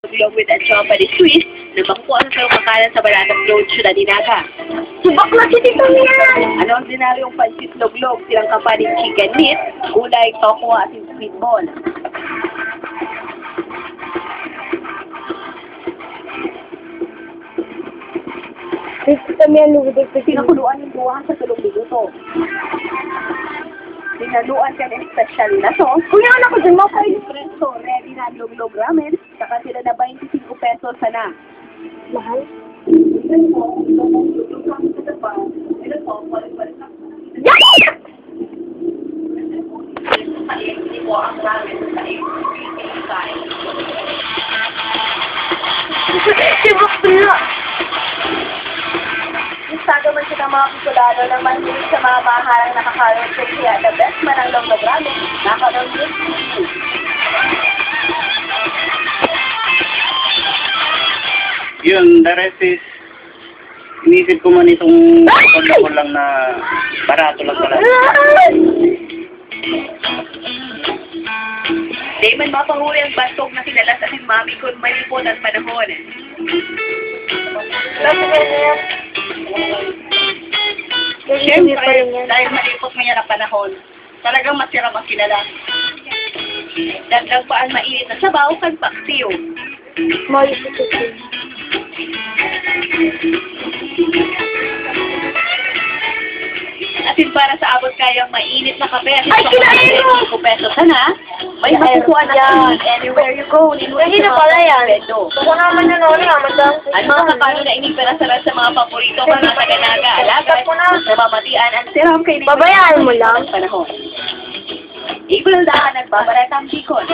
Along with a Japanese twist na makukuha sa sarong makanan sa Balatang Road, Ciudad Dinaga. Subak na si Tito yan! Ano ang ordinaryong pansit loglog, silang kapaning chicken meat, gulay, toko at sweet ball. Gusto kami ang lubudag kasi Pinakuluan yung buwan sa tulong minuto. Pinaluan ka ng special na sauce. Kuya, anak ko dyan, makain. Preso, ready na ang loglog ramen, saka sila na 25 pesos sana. Mahal? Subak na! Gusto man siya ng mga pikulado na mahilig sa mga maharang nakakarot kaya the best man ang loglog ramen, nakaroon yung Yun, the rest is, inisip ko man itong ko lang na barato lang pala. Di man mapahuli ang bantog na kilala sa ating mami kung malipot ang panahon. Siyempre, dahil malipot mo yan ang panahon, talagang masirap ang kilala. Dagdag pa ang mainit na sabaw kag paksiw. Mahal si Tito. Atin para sa abot kayang mainit na kape at Ay, kinain mo! 5 pesos sana, may makukuha na yan anywhere you go. Hindi na pala yan. Kung naman na noon, naman lang. Ang mga kapano na inipera sa mga paborito pa mga taga-naga, alagat, namamatian ang siram kay Babayaan mo lang. panahon. Equal dahan nagbabaratang bikon.